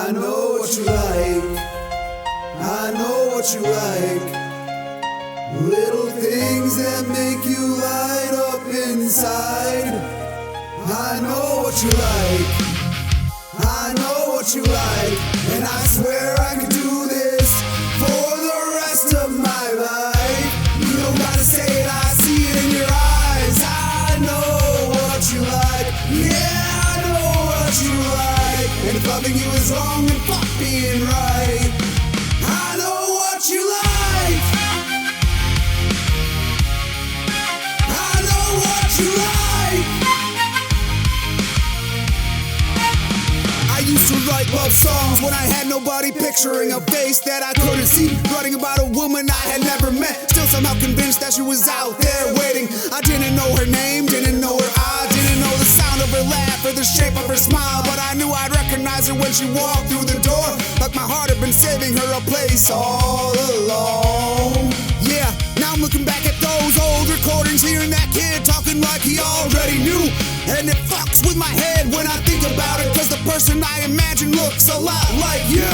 I know what you like, I know what you like. Little things that make you light up inside. I know what you like, I know what you like. And I swear I could do this for the rest of my life. You don't gotta say it, I see it in your eyes. I know what you like, yeah, I know what you like. And if loving you is wrong, then fuck being right. I know what you like, I know what you like. I used to write love songs when I had nobody, picturing a face that I couldn't see, writing about a woman I had never met, still somehow convinced that she was out there waiting. I didn't know her name, didn't know her eyes, didn't know the sound of her laugh or the shape of her smile, but I knew I'd recognize her when she walked through the door, like my heart had been saving her a place all along. Yeah, now I'm looking back at those old recordings, hearing that kid talking like he already knew, and it fucks with my head when I think about it, cause the person I imagine looks a lot like you.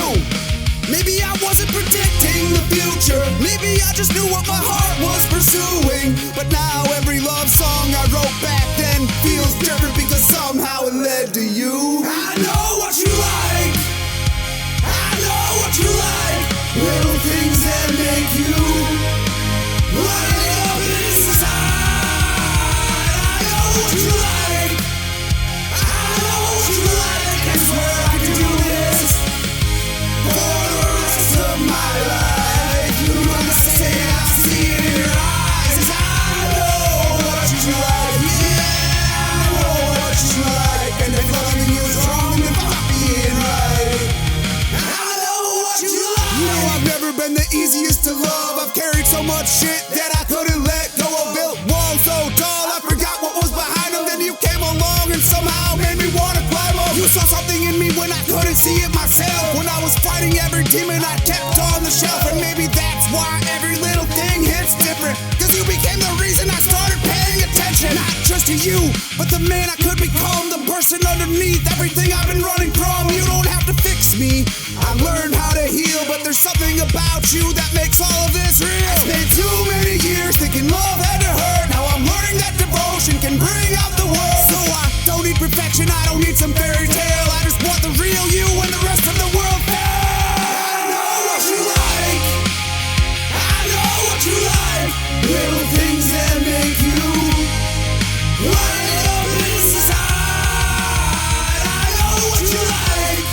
Maybe I wasn't predicting the future, maybe I just knew what my heart was pursuing, but now every love song I wrote back then feels different because somehow it led to you. I know what you like, I know what you like. Little things that make you light up inside. I know what you like, I know what you like. I swear I could do this for the rest of my life. You don't have to say it, I see it in your eyes. I know what you like, yeah, I know what you like. And if loving you is wrong, then fuck being right. I know what you like. You know I've never been the easiest to love. I've carried so much shit that I couldn't let go of. Built walls so tall I forgot what was behind them. Then you came along and somehow made me wanna climb up. You saw something in me when I couldn't see it myself. When I was fighting every demon I kept on the shelf. And maybe that's why every little thing hits different, cause you became the reason I started paying attention. Not just to you, but the man I could become, the person underneath everything I've been running from. You don't have to fix me, I've learned how to heal, but there's something about you that makes all of this real. I spent too many years thinking love had to hurt. Now I'm learning that devotion can bring out the world. So I don't need perfection, I don't need some fairy tale. I just want the real you when the rest of the world fails. I know what you like, I know what you like. Little things that make you light up inside. I know what you like,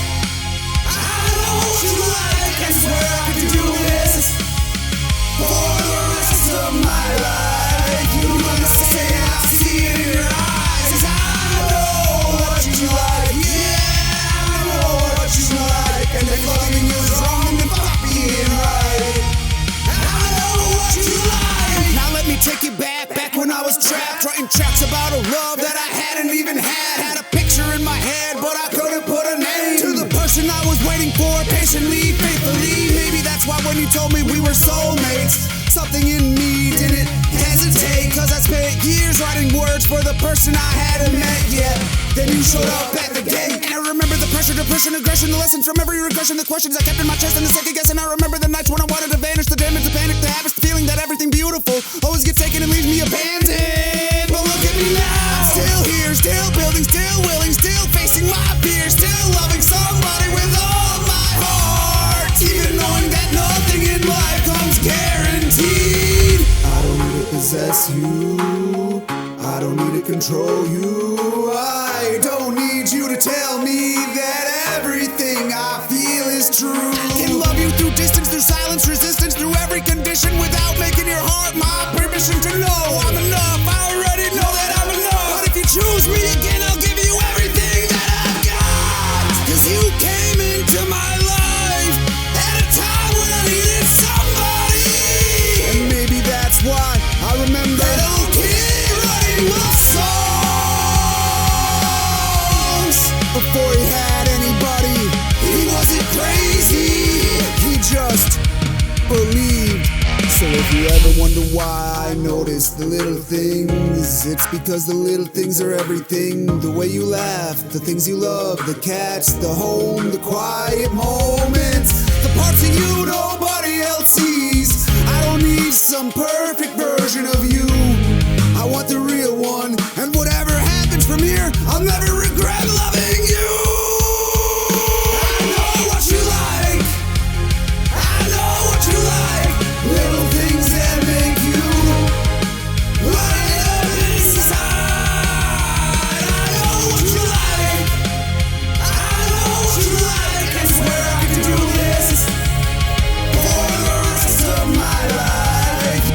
I know what you like. I swear I could do this for the rest of my life. You don't have to say it, I see it in your eyes. I know what you like, yeah, I know what you like. And if loving you is wrong, then fuck being right. I know what you like. Now let me take you back when I was trapped, writing tracks about a love that I hadn't even had. Had a picture in my head, but I couldn't put a name to the person I was waiting for, patiently, faithfully. Maybe that's why when you told me we were soulmates, something in me didn't hesitate, cause I spent years writing words for the person I hadn't met yet. Then you showed up at the gate, and I remember the pressure, depression, aggression, the lessons from every regression, the questions I kept in my chest and the second guess. And I remember the nights when I wanted to vanish, the damage, the panic, the habits, the feeling that everything beautiful always gets taken and leaves me abandoned. But look at me now, I'm still here, still building, still willing, still facing my fears, still loving somebody with all of my heart, even knowing that nothing in life comes guaranteed. I don't need to possess you, I don't need to control you, I don't need you to tell me that everything I feel is true. I can love you through distance, through silence, resistance, through every condition, without making your heart my permission to know I'm enough. I already know that I'm enough, but if you choose me again, I'll give you everything that I've got. Cause you came into my life at a time when I needed somebody, and maybe that's why I remember that old kid writing love songs. Before he had anybody, he wasn't crazy, he just believed. So if you ever wonder why I I notice the little things. It's because the little things are everything. The way you laugh, the things you love, the cats, the home, the quiet moments, the parts of you nobody else sees. I don't need some perfect version of you. I want the real one, and whatever happens from here, I'll never regret loving you. I know what you like. I know what you like. Little things that make you light up inside. I know what you like. I know what you like. I swear I can do this for the rest of my life.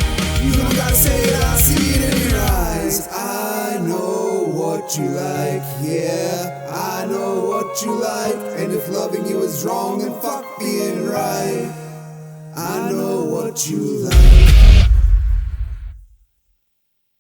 You don't gotta say it, I see it in your eyes. I know what you like, yeah. I know what you like. And if loving you is wrong, then fuck being right. I know what you like.